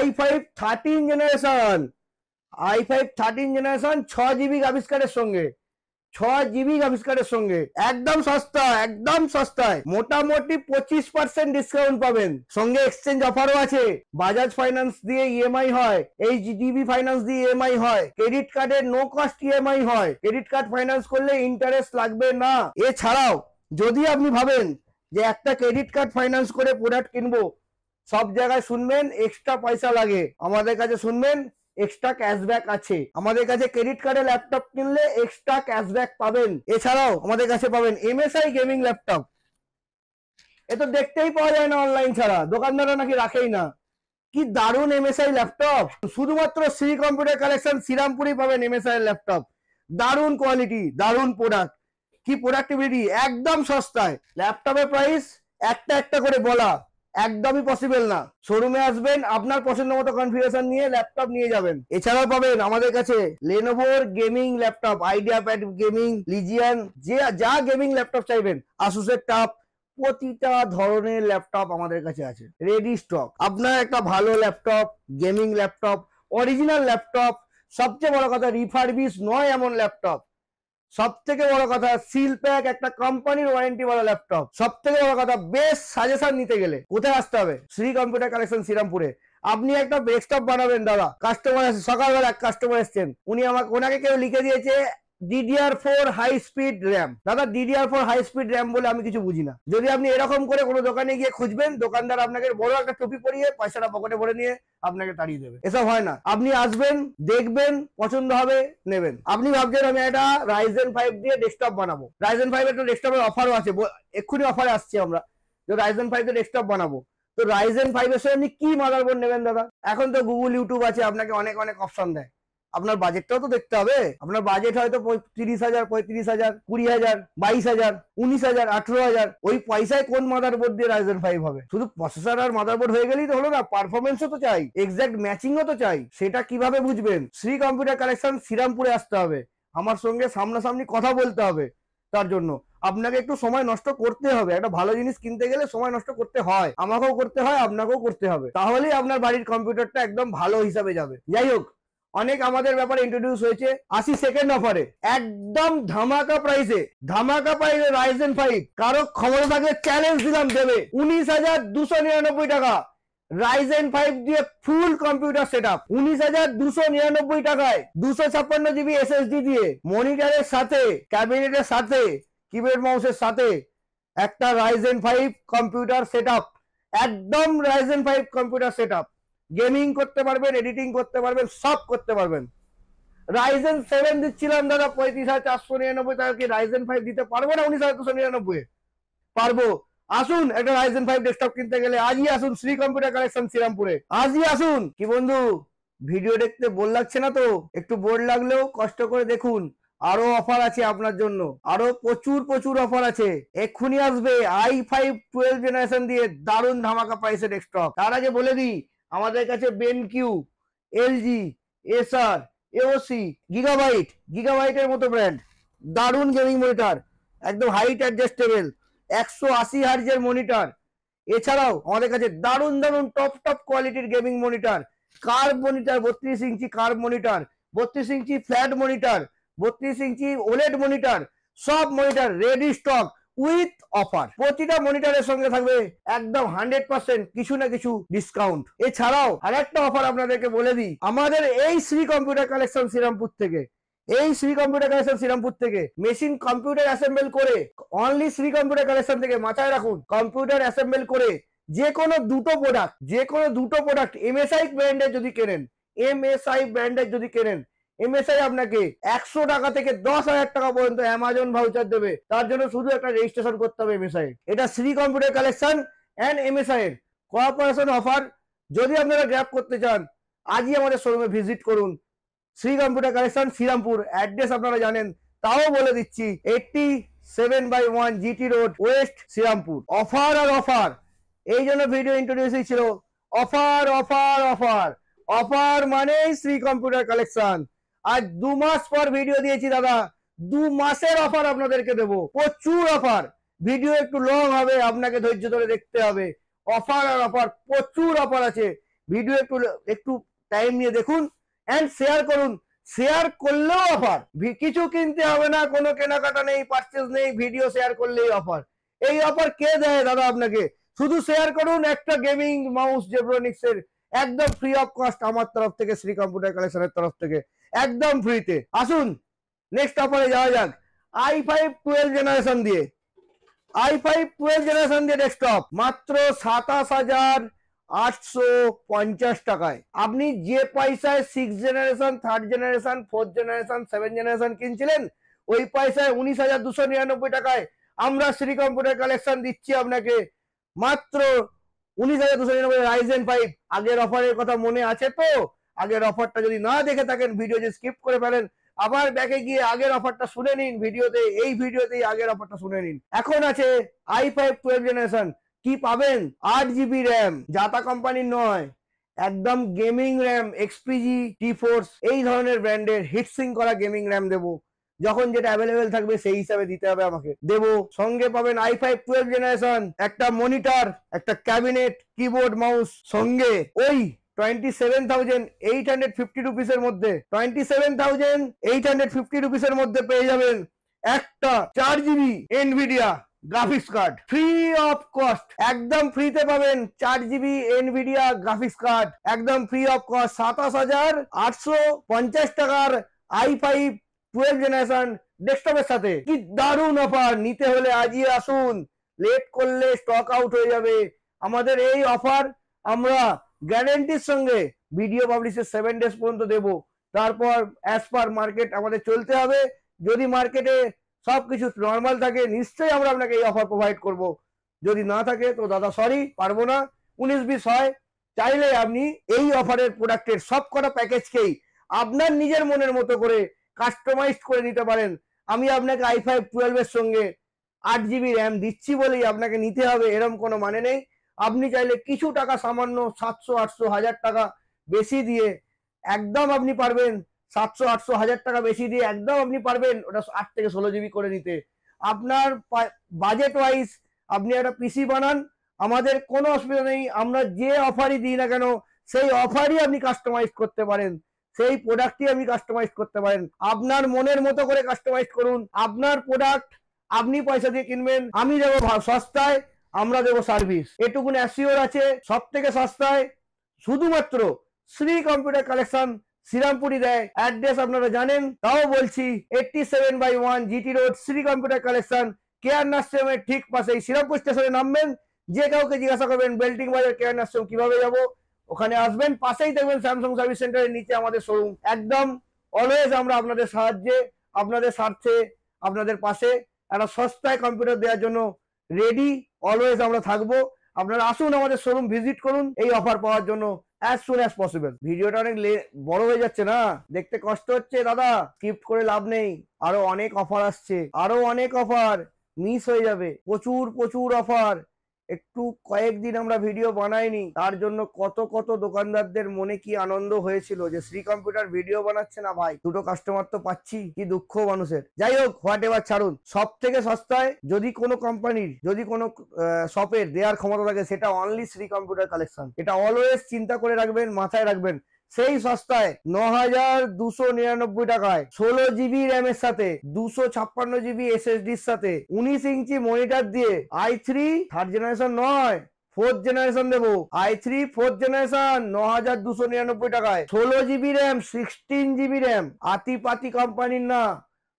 i5 13 generation, i5 13 generation, 6 GB graphics সঙ্গে, 6 GB গ্রাফিক্স সঙ্গে, একদম সস্তা, একদম সস্তায়, মোটামুটি 25% ডিসকাউন্ট পাবেন। সঙ্গে এক্সচেঞ্জ অফারও আছে। বাজাজ ফাইন্যান্স দিয়ে ইএমআই হয়, এইচডিবি ফাইন্যান্স দিয়ে ইএমআই হয়, ক্রেডিট কার্ডের নো কস্ট ইএমআই হয়। ক্রেডিট কার্ড ফাইন্যান্স করলে ইন্টারেস্ট লাগবে না। এছাড়াও যদি আপনি ভাবেন যে একটা ক্রেডিট কার্ড ফাইন্যান্স করে প্রোডাক্ট কিনবো, সব জায়গায় শুনবেন এক্সট্রা পয়সা লাগে, আমাদের কাছে শুনবেন এক্সট্রা ক্যাশব্যাক আছে। আমাদের কাছে ক্রেডিট কার্ডে ল্যাপটপ কিনলে এক্সট্রা ক্যাশব্যাক পাবেন। এছাড়াও আমাদের কাছে পাবেন এমএসআই গেমিং ল্যাপটপ। এ তো দেখতেই পাওয়া যায় না অনলাইন ছাড়া, দোকানদাররা নাকি রাখেই না। কি দারুণ এমএসআই ল্যাপটপ, শুধুমাত্র শ্রী কম্পিউটার কালেকশন শ্রীরামপুরেই পাবেন এমএসআই ল্যাপটপ। দারুণ কোয়ালিটি, দারুণ প্রোডাক্ট, কি প্রোডাক্টিভিটি, একদম সস্তায়। ল্যাপটপের প্রাইস একটা একটা করে বলা একদমই পসিবল না। শোরুমে আসবেন, আপনার পছন্দ মতো কনফিগারেশন নিয়ে ল্যাপটপ নিয়ে যাবেন। এছাড়াও পাবেন আমাদের কাছে লেনোভোর gaming laptop, IdeaPad gaming, Legion, যা গেমিং ল্যাপটপ চাইবেন, আসুসের টাপ, প্রতিটা ধরনের ল্যাপটপ আমাদের কাছে আছে রেডি স্টক। আপনার একটা ভালো laptop, gaming laptop, original laptop, সবচেয়ে বড় কথা রিফারবিশ নয় এমন ল্যাপটপ, সব থেকে বড় কথা সিল প্যাক, একটা কোম্পানির ওয়ারেন্টি ওয়ালা ল্যাপটপ। সব থেকে বড় কথা বেস্ট সাজেশন নিতে গেলে কোথায় আসতে হবে? শ্রী কম্পিউটার কালেকশন শ্রীরামপুরে। আপনি একটা ডেস্কটপ বানাবেন দাদা, কাস্টমার আছে, সকালবেলা এক কাস্টমার এসছেন, ওনাকে কেউ লিখে দিয়েছে DDR4 হাই স্পিড র্যাম। দাদা DDR4 হাই স্পিড র্যাম বলে আমি কিছু বুঝি না। যদি আপনি এরকম করে কোনো দোকানে গিয়ে খুঁজবেন, দোকানদার আপনাকে বড় একটা টুপি পরিয়ে পয়সাটা পকেটে ভরে নিয়ে আপনাকে তাড়িয়ে দেবে। এসব হয় না। আপনি আসবেন, দেখবেন, পছন্দ হবে, নেবেন। আপনি ভাবছেন আমি একটা রাইজেন 5 দিয়ে ডেস্কটপ বানাবো, রাইজেন 5 একটা ডেস্কটপের অফারও আছে, এক্ষুনি অফারে আসছি আমরা, যে রাইজেন 5 দিয়ে ডেস্কটপ বানাবো। তো রাইজেন 5 এর সঙ্গে আপনি কি মাদারবোর্ড নেবেন দাদা? এখন তো গুগল ইউটিউব আছে, আপনাকে অনেক অনেক অপশন দেয়। আপনার বাজেটটাও তো দেখতে হবে। আপনার বাজেট হয়তো 30,000, 35,000, 20,000, 22,000, 19,000, 18,000। ওই পয়সায় কোন মাদারবোর্ড দিয়ে রাইজেন 5 হবে? শুধু প্রসেসর আর মাদারবোর্ড হয়ে গেলেই তো হলো না, পারফরমেন্সও তো চাই, এক্সাক্ট ম্যাচিংও তো চাই। সেটা কিভাবে বুঝবেন? শ্রী কম্পিউটার কালেকশন শ্রীরামপুরে আসতে হবে, আমার সঙ্গে সামনাসামনি কথা বলতে হবে। তার জন্য আপনাকে একটু সময় নষ্ট করতে হবে। একটা ভালো জিনিস কিনতে গেলে সময় নষ্ট করতে হয়, আমাকেও করতে হয়, আপনাকেও করতে হবে, তাহলেই আপনার বাড়ির কম্পিউটারটা একদম ভালো হিসাবে যাবে। যাই হোক, অনেক আমাদের ব্যাপারে ইন্ট্রোডিউস হয়েছে। 80 সেকেন্ড অফারে একদম ধামাকা প্রাইসে রাইজেন 5 কারো ক্ষমতা থাকলে চ্যালেঞ্জ দিলাম, দেবে 19,299 টাকা রাইজেন 5 দিয়ে ফুল কম্পিউটার সেটআপ। 19,299 টাকায় 256 GB SSD দিয়ে মনিটরের সাথে, ক্যাবিনেটের সাথে, কিবোর্ড মাউসের সাথে একটা রাইজেন 5 কম্পিউটার সেটআপ। একদম রাইজেন 5 কম্পিউটার সেটআপ, গেমিং করতে পারবেন, এডিটিং করতে পারবেন, সব করতে পারবেন। রাইজেন 7 দিচ্ছিলাম দাদা 35,499 টাকা, কি রাইজেন 5 দিতে পারবো না 19,299? পারবো। আসুন, একটা রাইজেন 5 ডেস্কটপ কিনতে গেলে আজই আসুন শ্রী কম্পিউটার কালেকশন শ্রীরামপুরে, আজই আসুন। কি বন্ধু, ভিডিও দেখতে বোর লাগছে না তো? একটু বোর লাগলেও কষ্ট করে দেখুন, আরো অফার আছে আপনার জন্য, আরো প্রচুর প্রচুর অফার আছে। এক্ষুনি আসবে i5 12 জেনারেশন দিয়ে দারুণ ধামাকা প্রাইসে ডেস্কটপ। তার আগে বলে দিই, আমাদের কাছে বেনকিউ, এলজি, এসার, এওসি, গিগাবাইটের মতো ব্র্যান্ড, দারুণ গেমিং মনিটর, একদম হাইট অ্যাডজাস্টেবল, 180 হার্জের মনিটর, এছাড়াও আমাদের কাছে দারুণ দারুণ টপ কোয়ালিটির গেমিং মনিটর, কার্ভ মনিটর, 32 ইঞ্চি কার্ভ মনিটর, 32 ইঞ্চি ফ্ল্যাট মনিটর, 32 ইঞ্চি ওলেড মনিটর, সব monitor ready stock with offer. প্রতিটা মনিটরের সঙ্গে থাকবে একদম 100% কিছু না কিছু ডিসকাউন্ট। এছাড়াও আরেকটা অফার আপনাদেরকে বলে দিই, আমাদের এই শ্রী কম্পিউটার কালেকশন শ্রীরামপুর থেকে, এই শ্রী কম্পিউটার কালেকশন শ্রীরামপুর থেকে মেশিন কম্পিউটার অ্যাসেম্বল করে, অনলি শ্রী কম্পিউটার কালেকশন থেকে মাথায় রাখুন, কম্পিউটার অ্যাসেম্বল করে যে কোনো দুটো প্রোডাক্ট এমএসআই ব্র্যান্ডের যদি কেনেন, এমএসআই ব্র্যান্ডের যদি কেনেন, এমএসআই আপনাকে 100 টাকা থেকে 10,000 টাকা পর্যন্ত অ্যামাজন ভাউচার দেবে। তার জন্য শুধু একটা রেজিস্ট্রেশন করতে হবে এমএসআই। এটা Shri computer collection and MSI এর কোঅপারেশন অফার। যদি আপনারা গ্র্যাব করতে চান আজই আমাদের শোরুমে ভিজিট করুন। Shri computer collection Shrirampur, address আপনারা জানেন, তাও বলে দিচ্ছি, 87/1 GT road west Shrirampur. Offer আর অফার, এই জন্য ভিডিও ইন্ট্রোডিউসই ছিল, অফার অফার অফার। অফার মানেই শ্রী কম্পিউটার কালেকশন। আজ 2 মাস পর ভিডিও দিয়েছি দাদা, 2 মাসের অফার আপনাদেরকে দেবো, প্রচুর অফার। ভিডিও একটু লং হবে, আপনাকে ধৈর্য ধরে দেখতে হবে। অফার আর অফার, প্রচুর অফার আছে। ভিডিও একটু টাইম নিয়ে দেখুন এন্ড শেয়ার করুন। শেয়ার করলেও অফার, কিছু কিনতে হবে না, কোনো কেনাকাটা নেই, পারচেজ নেই, ভিডিও শেয়ার করলেই অফার। এই অফার কে দেয় দাদা আপনাকে? শুধু শেয়ার করুন, একটা গেমিং মাউস জেব্রনিক্স এর একদম ফ্রি অফ কস্ট আমার তরফ থেকে, শ্রী কম্পিউটার কালেকশনের তরফ থেকে একদম ফ্রিতে। আসুন নেক্সট অফারে যাওয়া যাক। i5 12 জেনারেশন দিয়ে, i5 12 জেনারেশন দিয়ে ডেস্কটপ মাত্র 27,850 টাকায়। আপনি যে পয়সায় 6 generation, 3rd generation, 4th generation, 7th generation কিনছিলেন, ওই পয়সায় 19,299 টাকায় আমরা শ্রী কম্পিউটার কালেকশন দিচ্ছি আপনাকে মাত্র 19,299 রাইজেন 5। আগের অফারের কথা মনে আছে তো? আগের অফারটা যদি না দেখে থাকেন, ভিডিও যে স্কিপ করে ফেলেন, আবার ব্যাকে গিয়ে আগের অফারটা শুনে নিন ভিডিওতে, এই ভিডিওতেই আগের অফারটা শুনে নিন। এখন আছে i5 12 জেনারেশন। কি পাবেন? 8GB র্যাম, জাতা কোম্পানির নয়, একদম গেমিং র্যাম, এক্সপিজি, টি-ফোর্স, এই ধরনের ব্র্যান্ডের হিটসিং করা গেমিং র্যাম দেবো। যখন যেটা অ্যাভেলেবেল থাকবে সেই হিসাবে দিতে হবে আমাকে, দেবো। সঙ্গে পাবেন i5 12 জেনারেশন, একটা মনিটর, একটা ক্যাবিনেট, কিবোর্ড, মাউস, সঙ্গে ওই 27,850 রুপিসের মধ্যে, 27,850 রুপিসের মধ্যে পেয়ে যাবেন একটা 4GB Nvidia graphics card, free of cost. একদম ফ্রিতে পাবেন 4GB এনভিডিয়া গ্রাফিক্স কার্ড, একদম ফ্রি অফ কস্ট। 27,850 টাকার i5 12 জেনারেশন ডেস্কটপের সাথে। কি দারুণ অফার! নিতে হলে আজই আসুন, লেট করলে স্টক আউট হয়ে যাবে। আমাদের এই অফার আমরা গ্যারান্টির সঙ্গে ভিডিও পাবলিশের 7 ডেজ পর্যন্ত দেবো। তারপর অ্যাজ পার মার্কেট আমাদের চলতে হবে। যদি মার্কেটে সবকিছু নর্মাল থাকে, নিশ্চয়ই আমরা আপনাকে এই অফার প্রোভাইড করব। যদি না থাকে তো দাদা সরি, পারবো না। 19-20 হয়। চাইলে আপনি এই অফারের প্রোডাক্টের সব কটা প্যাকেজকেই আপনার নিজের মনের মতো করে কাস্টমাইজ করে নিতে পারেন। আমি আপনাকে i5 12 এর সঙ্গে 8GB র্যাম দিচ্ছি বলেই আপনাকে নিতে হবে এরকম কোনো মানে নেই। আপনি চাইলে কিছু টাকা, সামান্য 700, 800, 1000 টাকা বেশি দিয়ে একদম আপনি পারবেন, 700, 800, 1000 টাকা বেশি দিয়ে একদম আপনি পারবেন ওটা 8 থেকে 16GB করে নিতে। আপনার বাজেট ওয়াইজ আপনি একটা পিসি বানান, আমাদের কোনো অসুবিধা নেই। আমরা যে অফারই দিই না কেন, সেই অফারই আপনি কাস্টমাইজ করতে পারেন, সেই প্রোডাক্টই আপনি কাস্টমাইজ করতে পারেন। আপনার মনের মতো করে কাস্টমাইজ করুন। আপনার প্রোডাক্ট আপনি পয়সা দিয়ে কিনবেন, আমি দেবো সস্তায়, আমরা দেবো সার্ভিস, এটুকুন অ্যাসিওর আছে। সব থেকে সস্তায় শুধুমাত্র শ্রী কম্পিউটার কালেকশন শ্রীরামপুরই দেয়। অ্যাড্রেস আপনারা জানেন, তাও বলছি, 87/1 GT road Shri computer collection, care নার্সিংহোমের ঠিক পাশেই। শ্রীরামপুর স্টেশনে নামবেন, যে কাউকে জিজ্ঞাসা করবেন বেল্টিং বাজার কেয়ার নার্সিংহোম কিভাবে যাব, ওখানে আসবেন, পাশেই দেখবেন স্যামসাং সার্ভিস সেন্টারের নিচে আমাদের শোরুম। একদম অলওয়েজ আমরা আপনাদের সাহায্যে, আপনাদের স্বার্থে, আপনাদের পাশে একটা সস্তায় কম্পিউটার দেওয়ার জন্য রেডি অলওয়েজ আমরা থাকবো। আপনারা আসুন, আমাদের শোরুম ভিজিট করুন এই অফার পাওয়ার জন্য as soon as possible। ভিডিওটা অনেক বড় হয়ে যাচ্ছে না, দেখতে কষ্ট হচ্ছে দাদা, স্কিপ করে লাভ নেই। আরো অনেক অফার আসছে, আরো অনেক অফার মিস হয়ে যাবে, প্রচুর প্রচুর অফার। একটু কয়েকদিন আমরা ভিডিও বানাইনি, তার জন্য কত কত দোকানদারদের মনে কি আনন্দ হয়েছিল যে শ্রী কম্পিউটার ভিডিও বানাচ্ছে না ভাই, দুটো কাস্টমার তো পাচ্ছি, কি দুঃখ মানুষের। যাই হোক, হোয়াট এভার, ছাড়ুন। সব থেকে সস্তায় যদি কোনো কোম্পানির, যদি কোনো শপের দেওয়ার ক্ষমতা থাকে, সেটা অনলি শ্রী কম্পিউটার কালেকশন। এটা অলওয়েজ চিন্তা করে রাখবেন, মাথায় রাখবেন। সেই সস্তায় 9,299 টাকায় 16 GB র্যাম এর সাথে 256 GB SSD-র সাথে 19 ইঞ্চি মনিটর দিয়ে i3 থার্ড জেনারেশন নয়, ফোর্থ জেনারেশন দেবো। i3 ফোর্থ জেনারেশন 9,299 টাকায়, 16 GB র্যাম, 16 GB র্যাম, আতিপাতি কোম্পানির না,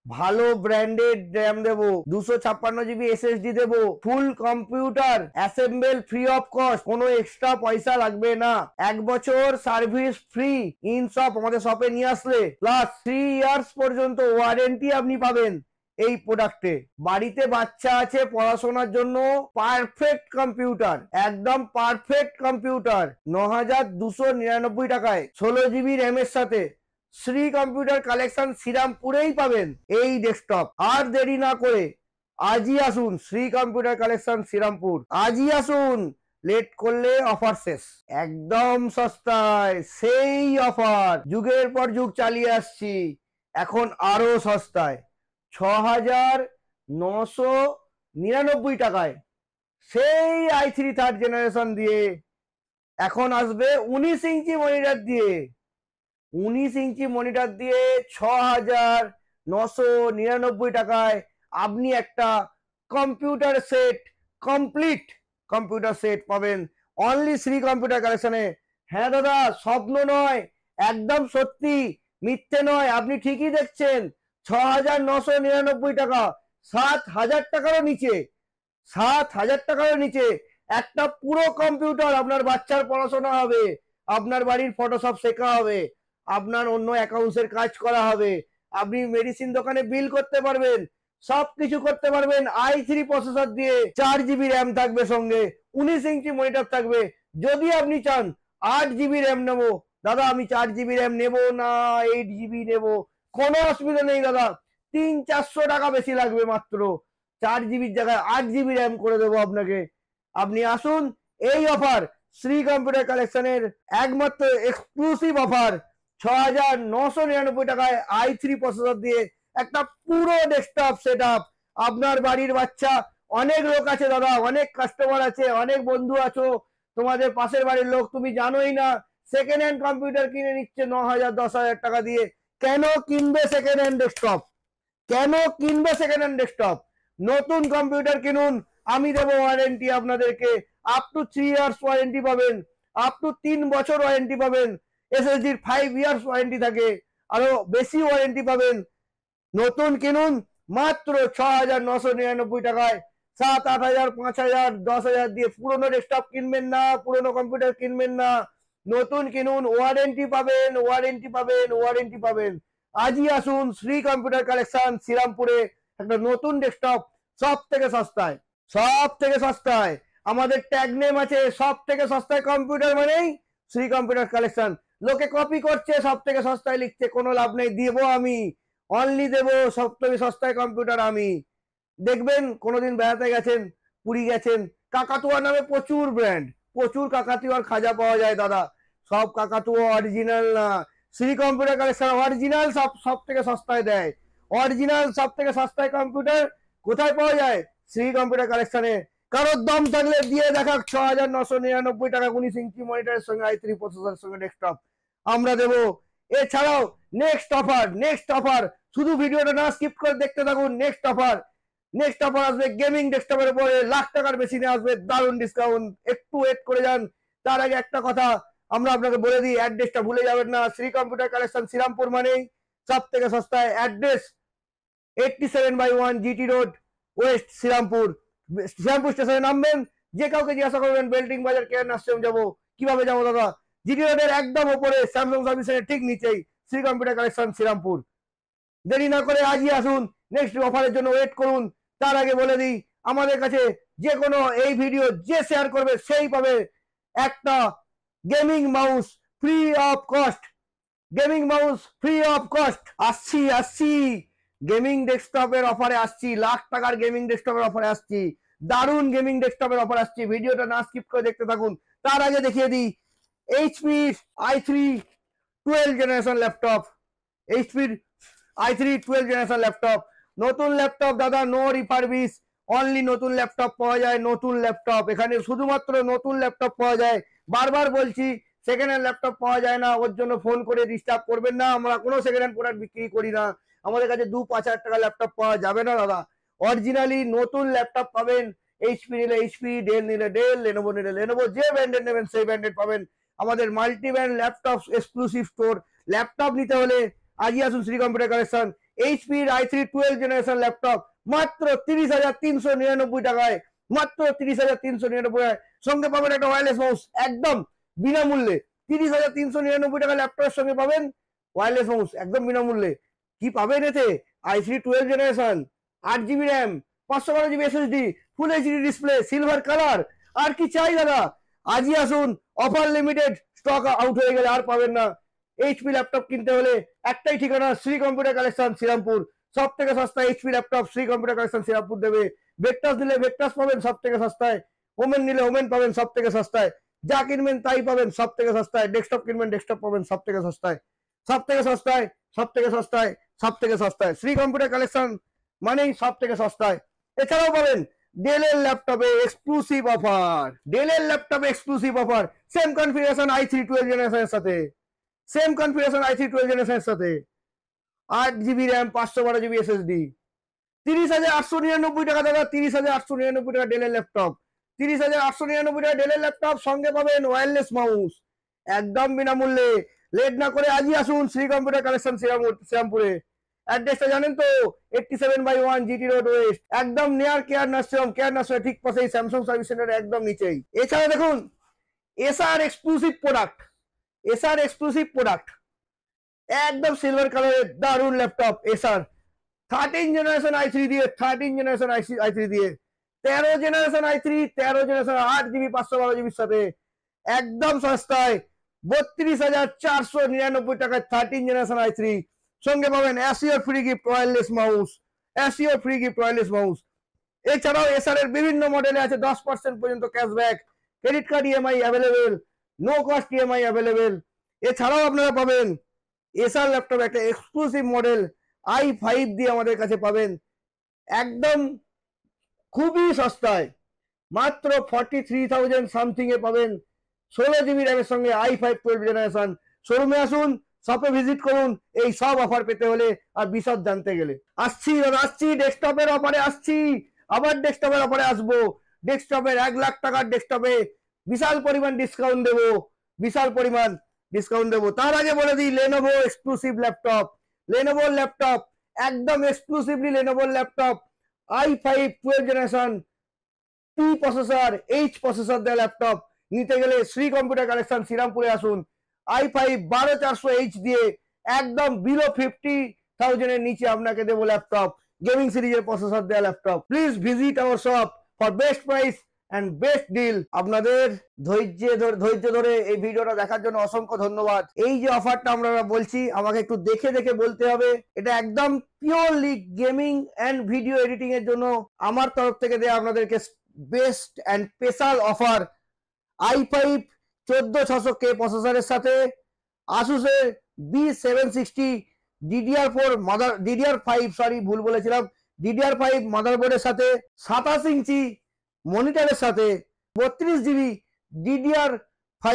ভালো ব্র্যান্ডেড র্যাম দেবো, 256 GB SSD দেবো, full computer assemble free of cost, কোনো এক্সট্রা পয়সা লাগবে না, 1 বছর সার্ভিস ফ্রি ইন শপ, আমাদের শপে নিয়ে আসলে, প্লাস 3 ইয়ার্স পর্যন্ত ওয়ারেন্টি আপনি পাবেন এই প্রোডাক্টে। বাড়িতে বাচ্চা আছে, পড়াশোনার জন্য পারফেক্ট কম্পিউটার, একদম পারফেক্ট কম্পিউটার, 9,299 টাকায় 16 GB র্যাম এর সাথে শ্রী কম্পিউটার কালেকশন শ্রীরামপুরেই পাবেন এই ডেস্কটপ। আর দেরি না করে আজই আসুন শ্রী কম্পিউটার কালেকশন শ্রীরামপুর, আজই আসুন, লেট করলে অফার শেষ। একদম সস্তায় সেই অফার, যুগের পর যুগ চালিয়ে আসছি, এখন আরো সস্তায় 6,999 টাকায় সেই i3 থার্ড জেনারেশন দিয়ে। এখন আসবে 19 ইঞ্চি মনিটর দিয়ে, 19 ইঞ্চি মনিটর দিয়ে 6,999 টাকায় আপনি একটা computer set, complete computer set পাবেন অনলি শ্রী কম্পিউটার কালেকশনে। হ্যাঁ দাদা, স্বপ্ন নয়, একদম সত্যি, মিথ্যে নয়, আপনি ঠিকই দেখছেন। 6,999 টাকা, 7,000 টাকারও নিচে, 7,000 টাকারও নিচে একটা পুরো কম্পিউটার। আপনার বাচ্চার পড়াশোনা হবে, আপনার বাড়ির ফটোশপ শেখা হবে, আপনার অন্য অ্যাকাউন্টসের কাজ করা হবে, আপনি মেডিসিন দোকানে বিল করতে পারবেন, সবকিছু করতে পারবেন i3 প্রসেসর দিয়ে। 4 GB র্যাম থাকবে সঙ্গে, 19 ইঞ্চি মনিটর থাকবে। যদি আপনি চান 8 GB র্যাম নেবো, দাদা আমি 4 GB র্যাম নেবো না 8 GB নেবো, কোনো অসুবিধা নেই দাদা, 300-400 টাকা বেশি লাগবে মাত্র, 4 GB জায়গায় 8 GB র্যাম করে দেবো আপনাকে। আপনি আসুন, এই অফার শ্রী কম্পিউটার কালেকশনের একমাত্র এক্সক্লুসিভ অফার, 6,999 টাকায় i3 প্রসেসর দিয়ে একটা পুরো ডেস্কটপ সেটআপ। আপনার বাড়ির বাচ্চা, অনেক লোক আছে দাদা, অনেক কাস্টমার আছে, অনেক বন্ধু আছো, তোমাদের পাশের বাড়ির লোক, তুমি জানোই না, সেকেন্ড হ্যান্ড কম্পিউটার কিনে নিচ্ছে 9,000-10,000 টাকা দিয়ে। কেন কিনবে সেকেন্ড হ্যান্ড ডেস্কটপ? কেন কিনবে সেকেন্ড হ্যান্ড ডেস্কটপ? নতুন কম্পিউটার কিনুন, আমি দেবো ওয়ারেন্টি আপনাদেরকে, আপ টু 3 ইয়ার্স ওয়ারেন্টি পাবেন, আপ টু 3 বছর ওয়ারেন্টি পাবেন, এসএসডির 5 ইয়ার্স ওয়ারেন্টি থাকে, আরো বেশি ওয়ারেন্টি পাবেন। নতুন কিনুন মাত্র 6,999 টাকায়, 7-8 হাজার, 5,000, 10,000 দিয়ে পুরোনো ডেস্কটপ কিনবেন না, পুরোনো কম্পিউটার কিনবেন না, নতুন কিনুন, ওয়ারেন্টি পাবেন, ওয়ারেন্টি পাবেন, ওয়ারেন্টি পাবেন। আজই আসুন শ্রী কম্পিউটার কালেকশন শ্রীরামপুরে, একটা নতুন ডেস্কটপ সব থেকে সস্তায়, সব থেকে সস্তায়। আমাদের ট্যাগ নেম আছে সব থেকে সস্তায় কম্পিউটার মানেই শ্রী কম্পিউটার কালেকশন। লোকে কপি করছে, সব থেকে সস্তায় লিখছে, কোনো লাভ নেই, দেবো আমি, অনলি দেবো সব থেকে সস্তায় কম্পিউটার আমি। দেখবেন কোনোদিন বেড়াতে গেছেন, পুরী গেছেন, কাকাতুয়া নামে প্রচুর ব্র্যান্ড, প্রচুর কাকাতুয়ার খাজা পাওয়া যায় দাদা, সব কাকাতুয়া অরিজিনাল না, শ্রী কম্পিউটার কালেকশন অরিজিনাল সব থেকে সস্তায় দেয়। অরিজিনাল সব থেকে সস্তায় কম্পিউটার কোথায় পাওয়া যায়? শ্রী কম্পিউটার কালেকশনে। কারোর দম থাকলে দিয়ে দেখা, 6,999 টাকা 19 ইঞ্চি মনিটরের সঙ্গে i3 প্রসেসরের সঙ্গে ডেস্কটপ আমরা দেবো। এছাড়াও নেক্সট অফার, নেক্সট অফার, শুধু ভিডিওটা না স্কিপ করে দেখতে থাকুন। নেক্সট অফার, নেক্সট অফার আসবে গেমিং ডেস্কটপের উপরে, লাখ টাকার বেশি নিয়ে আসবে, দারুণ ডিসকাউন্ট, একটু ওয়েট করে যান। তার আগে একটা কথা আমরা আপনাকে বলে দিই, অ্যাড্রেসটা ভুলে যাবেন না, শ্রী কম্পিউটার কালেকশন শ্রীরামপুর মানেই সব থেকে সস্তায়। Address 87/1 GT road, west Shrirampur. Shrirampur স্টেশনে নামবেন, যে কাউকে জিজ্ঞাসা করবেন বেল্টিং বাজার কেয়ার নার্সিং যাবো, কিভাবে যাবো দাদা? জিটি রোডের একদম উপরে স্যামসাং সার্ভিস সেন্টার ঠিক নিচেই শ্রী কম্পিউটার কালেকশন শ্রীরামপুর। দেরি না করে আজই আসুন, নেক্সট অফারের জন্য ওয়েট করুন। তার আগে বলে দিই, আমাদের কাছে যে কোনো এই ভিডিও যে শেয়ার করবে সেই পাবে একটা gaming mouse free of cost, gaming mouse free of cost. আসছি আসছি গেমিং ডেস্কটপের অফারে আসছি, লাখ টাকার গেমিং ডেস্কটপের অফারে আসছি। দারুণ গেমিং ডেস্কটপের অফার আসছে, ভিডিওটা না স্কিপ করে দেখতে থাকুন। তার আগে দেখিয়ে দিই এইচপি i3 12 জেনারেশন ল্যাপটপ, এইচপির i3 12 জেনারেশন ল্যাপটপ, নতুন ল্যাপটপ দাদা, নো রিফারবিশ, অনলি নতুন ল্যাপটপ পাওয়া যায়, নতুন ল্যাপটপ এখানে শুধুমাত্র নতুন ল্যাপটপ পাওয়া যায়। বারবার বলছি সেকেন্ড হ্যান্ড ল্যাপটপ পাওয়া যায় না, ওর জন্য ফোন করে ডিস্টার্ব করবেন না, আমরা কোনো সেকেন্ড হ্যান্ড প্রোডাক্ট বিক্রি করি না, আমাদের কাছে 2-5 হাজার টাকা ল্যাপটপ পাওয়া যাবে না দাদা। অরিজিনালি নতুন ল্যাপটপ পাবেন, এইচপি নিলে এইচপি, ডেল নিলে ডেল, লেনোভো নিলে লেনোভো, যে ব্র্যান্ডেড নেবেন সেই ব্র্যান্ডেড পাবেন। আমাদের multi brand laptop exclusive store. Laptop নিতে হলে আজই আসুন Shri computer collection. HP i3 12 generation laptop মাত্র 30,399 টাকায়, মাত্র 30,399 টাকায়। সঙ্গে পাবেন একটা ওয়্যারলেস মাউস একদম বিনামূল্যে। 30,399 টাকা ল্যাপটপের সঙ্গে পাবেন ওয়্যারলেস মাউস একদম বিনামূল্যে। কি পাবেন এতে? i3 12 generation, 8 GB RAM, 512 GB SSD, full HD display, silver colour. আর কি চাই দাদা? আজই আসুন, অফার লিমিটেড, স্টক আউট হয়ে গেলে আর পাবেন না। এইচপি ল্যাপটপ কিনতে হলে একটাই ঠিকানা, শ্রী কম্পিউটার কালেকশন শ্রীরামপুর। সব থেকে সস্তা HP laptop Shri computer collection Shrirampur দেবে। ভেক্টাস নিলে ভেক্টাস পাবেন সব থেকে সস্তায়, ওমেন নিলে ওমেন পাবেন সব থেকে সস্তায়, যা কিনবেন তাই পাবেন সব থেকে সস্তায়, ডেস্কটপ কিনবেন ডেস্কটপ পাবেন সব থেকে সস্তায়, সব থেকে সস্তায়, সব থেকে সস্তায়, সব থেকে সস্তায়। শ্রী কম্পিউটার কালেকশন মানেই সব থেকে সস্তায়। এছাড়াও পাবেন ডেলের ল্যাপটপে এক্সক্লুসিভ অফার, ডেলের ল্যাপটপে exclusive offer, same configuration i3 12 জেনারেশনের সাথে, সেম কনফিগারেশন i3 12 জেনারেশনের সাথে, 8 GB র্যাম, 512 GB SSD, 30,899 টাকা দাদা, 30,899 টাকা ডেলের ল্যাপটপ, 30,899 টাকা ডেলের ল্যাপটপ, সঙ্গে পাবেন ওয়্যারলেস মাউস একদম বিনামূল্যে। লেট না করে আজই আসুন শ্রী কম্পিউটার কালেকশন শ্রীরামপুরে। অ্যাড্রেসটা জানেন তো, 87/1 GT রোড ওয়েস্ট, একদম near care nursing, care nursing ঠিক পাশেই স্যামসাং সার্ভিস সেন্টার একদম নিচেই। এছাড়া দেখুন SR exclusive product, SR exclusive product, একদম সিলভার কালারের দারুন ল্যাপটপ এসআর 13 জেনারেশন i3 দিয়ে, 13 জেনারেশন i3 দিয়ে, 13 generation i3, 13 generation 8 GB 512 GB সাথে একদম সস্তায় 32,499 টাকায় 13 জেনারেশন i3। সঙ্গে পাবেন assure free gift wireless mouse, assure free gift wireless mouse. এছাড়াও এসআর এর বিভিন্ন মডেলে আছে 10% পর্যন্ত cashback, credit card EMI available, no cost EMI available. এছাড়াও আপনারা পাবেন এসআর ল্যাপটপ একটা এক্সক্লুসিভ মডেল i5 দিয়ে আমাদের কাছে পাবেন একদম খুবই সস্তায়, মাত্র 43,000 সামথিং এ পাবেন 16 GB র্যামের সঙ্গে i5 12 জেনারেশন। শোরুমে আসুন, শপে ভিজিট করুন এই সব অফার পেতে হলে আর বিশদ জানতে গেলে। আসছি দাদা, আসছি ডেস্কটপের অফারে, আসছি আবার ডেস্কটপের অফারে আসবো। ডেস্কটপের 1 লাখ টাকার ডেস্কটপে বিশাল পরিমাণ ডিসকাউন্ট দেবো, বিশাল পরিমাণ ডিসকাউন্ট দেবো। তার আগে বলে দিই লেনোভো এক্সক্লুসিভ ল্যাপটপ, লেনোভোর ল্যাপটপ একদম এক্সক্লুসিভলি লেনোভোর laptop i5 12 generation, P processor, H processor দেওয়া ল্যাপটপ নিতে গেলে শ্রী কম্পিউটার কালেকশন শ্রীরামপুরে আসুন। i5 12400H দিয়ে একদম বিলো 50,000 এর নিচে আপনাকে দেবো ল্যাপটপ, গেমিং সিরিজের প্রসেসর দেওয়া laptop. Please visit our shop for best price and best deal. আপনাদের ধৈর্য ধরে এই ভিডিওটা দেখার জন্য অসংখ্য ধন্যবাদ। এই যে অফারটা আমরা বলছি, আমাকে একটু দেখে দেখে বলতে হবে, এটা একদম purely gaming and video editing এর জন্য আমার তরফ থেকে দেয়া আপনাদেরকে best and special offer. i5 14600K প্রসেসরের সাথে আসুসের B760 DDR5 মাদারবোর্ডের সাথে 27 ইঞ্চি মনিটরের সাথে 32 GB DDR5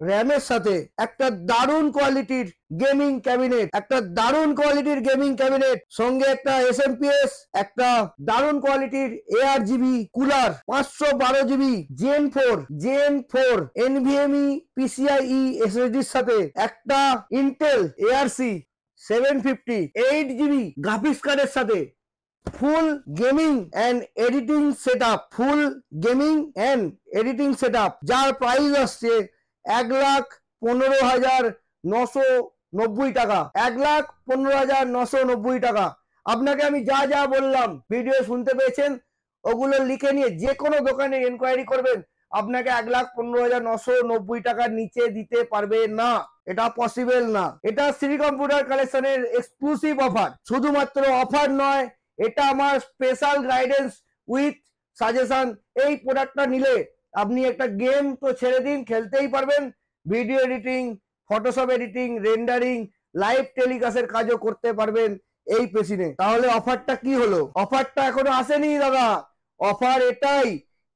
র্যামের সাথে একটা দারুণ কোয়ালিটির গেমিং ক্যাবিনেট, একটা দারুণ কোয়ালিটির গেমিং ক্যাবিনেট, সঙ্গে একটা SMPS, একটা দারুণ কোয়ালিটির ARGB cooler, 512 GB Gen 4 NVMe PCIe SSD এর সাথে একটা Intel ARC 750 8 GB গ্রাফিক্স কার্ডের সাথে full gaming and editing setup, full gaming and editing setup, যার প্রাইস আসছে 1,15,990 টাকা, 1,15,990 টাকা। আপনাকে আমি যা যা বললাম ভিডিও শুনতে পেয়েছেন, ওগুলো লিখে নিয়ে যে কোনো দোকানে এনকোয়ারি করবেন, আপনাকে 1,15,990 টাকার নিচে দিতে পারবে না, এটা পসিবল না। এটা শ্রী কম্পিউটার কালেকশনের এক্সক্লুসিভ অফার, শুধুমাত্র অফার নয়, এটা আমার স্পেশাল গাইডেন্স উইথ সাজেশন, এই প্রোডাক্টটা নিলে আপনি একটা গেম তো ছেড়ে দিন, খেলতেই পারবেন, video editing, Photoshop editing, rendering, live টেলিকাস্টের কাজও করতে পারবেন এই পেশিনে। তাহলে অফারটা কি হলো? অফারটা এখনো আসেনি দাদা, অফার এটাই,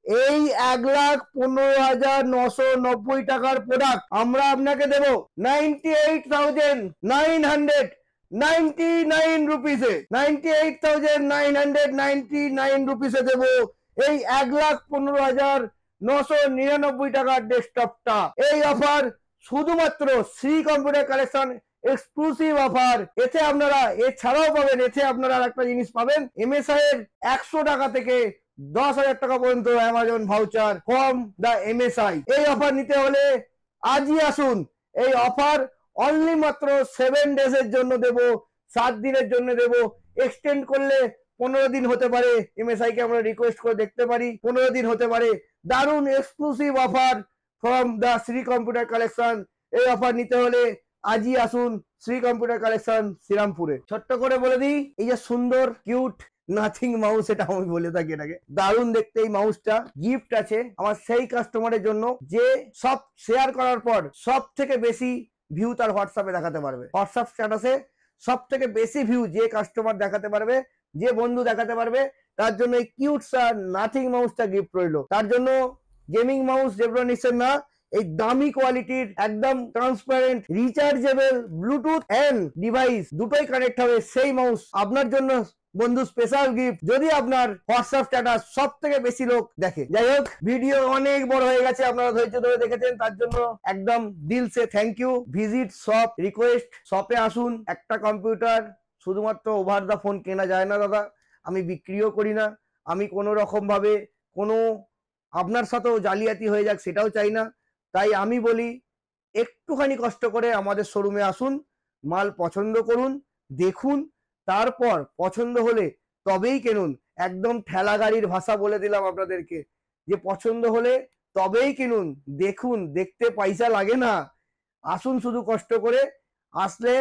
এই 1,15,990 টাকার প্রোডাক্ট আমরা আপনাকে দেব 98,999 রুপিসে, 98,999 রুপিসে দেব এই 1,15,999 টাকার ডেস্কটপটা। এই অফার শুধুমাত্র Shri computer collection exclusive offer. এতে আপনারা এছাড়াও পাবেন, এতে আপনারা একটা জিনিস পাবেন, এমএসআই এর 100 টাকা থেকে 10,000 টাকা পর্যন্ত Amazon voucher from the MSI. এই অফার নিতে হলে আজই আসুন। এই অফার অনলি মাত্র 7 ডেজের জন্য দেব, 7 দিনের জন্য দেব, এক্সটেন্ড করলে 15 দিন হতে পারে, এমএসআই কে আমরা রিকোয়েস্ট করে দেখতে পারি, 15 দিন হতে পারে। দারুণ exclusive offer from the Shri computer collection. এই অফার নিতে হলে আজই আসুন শ্রী কম্পিউটার কালেকশন শ্রীরামপুরে। ছোট্ট করে বলে দিই, এই যে সুন্দর কিউট নাথিং মাউস, এটা আমি বলে থাকি এটাকে, দারুণ দেখতে এই মাউসটা গিফট আছে আমার সেই কাস্টমারের জন্য যে সব শেয়ার করার পর সব থেকে বেশি ভিউ তার হোয়াটসঅ্যাপে দেখাতে পারবে। হোয়াটসঅ্যাপ স্ট্যাটাসে সব থেকে বেশি ভিউ যে কাস্টমার দেখাতে পারবে, যে বন্ধু দেখাতে পারবে, তার জন্য এই কিউট নাথিং মাউসটা গিফট রইলো। তার জন্য গেমিং মাউস জেব্রনিক্সের না, এই দামি কোয়ালিটির একদম transparent rechargeable Bluetooth and device দুটোই কানেক্ট হবে সেই মাউস আপনার জন্য বন্ধু স্পেশাল গিফট, যদি আপনার হোয়াটসঅ্যাপ স্ট্যাটাস সব থেকে বেশি লোক দেখে। যাই হোক, ভিডিও অনেক বড় হয়ে গেছে, আপনারা ধৈর্য ধরে দেখেছেন, তার জন্য একদম দিল সে thank you. Visit shop, request শপে আসুন। একটা কম্পিউটার শুধুমাত্র ওভার দা ফোন কেনা যায় না দাদা, আমি বিক্রিও করি না, আমি কোনো রকম ভাবে কোনো আপনার সাথেও জালিয়াতি হয়ে যাক সেটাও চাই না। তাই আমি বলি একটুখানি কষ্ট করে আমাদের শোরুমে আসুন, মাল পছন্দ করুন, দেখুন, তারপর পছন্দ হলে তবেই কিনুন। একদম ঠেলা গাড়ির ভাষা বলে দিলাম আপনাদেরকে, যে পছন্দ হলে তবেই কিনুন। দেখুন, দেখতে পয়সা লাগে না, আসুন শুধু কষ্ট করে। আসলে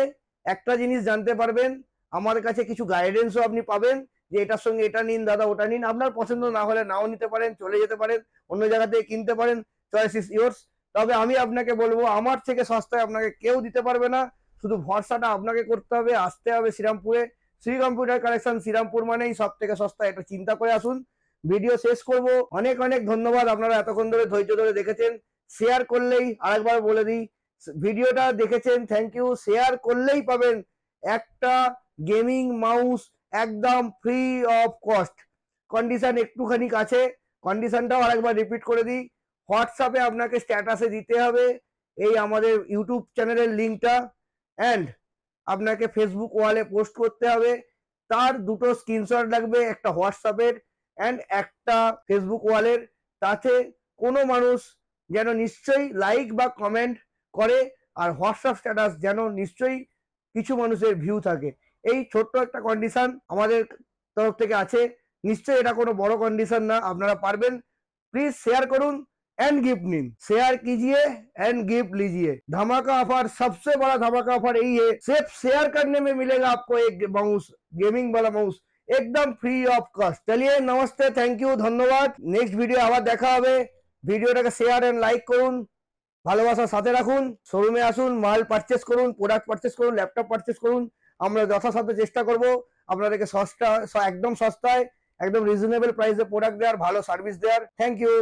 একটা জিনিস জানতে পারবেন, আমার কাছে কিছু গাইডেন্সও আপনি পাবেন, যে এটার সঙ্গে এটা নিন দাদা, ওটা নিন। আপনার পছন্দ না হলে নাও নিতে পারেন, চলে যেতে পারেন, অন্য জায়গা থেকে কিনতে পারেন, চয়েস ইজ ইয়োর্স। তবে আমি আপনাকে বলবো, আমার থেকে সস্তায় আপনাকে কেউ দিতে পারবে না, শুধু ভরসাটা আপনাকে করতে হবে, আসতে হবে শ্রীরামপুরে। শ্রী কম্পিউটার কালেকশন শ্রীরামপুর মানেই সব থেকে সস্তা, এটা চিন্তা করে আসুন। ভিডিও শেষ করব, অনেক অনেক ধন্যবাদ, আপনারা এতক্ষণ ধরে ধৈর্য ধরে দেখেছেন। শেয়ার করলেই, আরেকবার বলে দিই, ভিডিওটা দেখেছেন থ্যাংক ইউ, শেয়ার করলেই পাবেন একটা গেমিং মাউস একদম ফ্রি অফ কস্ট। কন্ডিশন একটুখানি আছে, কন্ডিশনটাও আরেকবার রিপিট করে দিই, হোয়াটসঅ্যাপে আপনাকে স্ট্যাটাসে দিতে হবে এই আমাদের ইউটিউব চ্যানেলের লিঙ্কটা, অ্যান্ড আপনাকে ফেসবুক ওয়ালে পোস্ট করতে হবে, তার দুটো স্ক্রিনশট লাগবে, একটা হোয়াটসঅ্যাপের অ্যান্ড একটা ফেসবুক ওয়ালের। তাতে কোনো মানুষ যেন নিশ্চয়ই লাইক বা কমেন্ট করে, আর হোয়াটসঅ্যাপ স্ট্যাটাস যেন নিশ্চয়ই কিছু মানুষের ভিউ থাকে। এই ছোট্ট একটা কন্ডিশন আমাদের তরফ থেকে আছে, নিশ্চয়ই এটা কোনো বড় কন্ডিশন না, আপনারা পারবেন। प्लीज शेयर करूं एंड गिफ्ट नीन, शेयर कीजिए एंड गिफ्ट लीजिए। धमाका ऑफर, सबसे बड़ा धमाका ऑफर यही है, सिर्फ शेयर करने में मिलेगा आपको एक माउस, गेमिंग वाला माउस एकदम फ्री ऑफ कॉस्ट। चलिए नमस्ते, थैंक यू, धन्यवाद। नेक्स्ट वीडियो আবার দেখা হবে। ভিডিওটাকে শেয়ার এন্ড লাইক করুন, ভালোবাসার সাথে রাখুন, শোরুমে আসুন, মাল পারচেজ করুন, প্রোডাক্ট পারচেজ করুন, ল্যাপটপ পারচেজ করুন। আমরা যথাসাধ্য চেষ্টা করব আপনাদেরকে সস্তা, একদম সস্তায়, একদম রিজনেবল প্রাইসে প্রোডাক্ট দেওয়ার, ভালো সার্ভিস দেওয়ার। Thank you.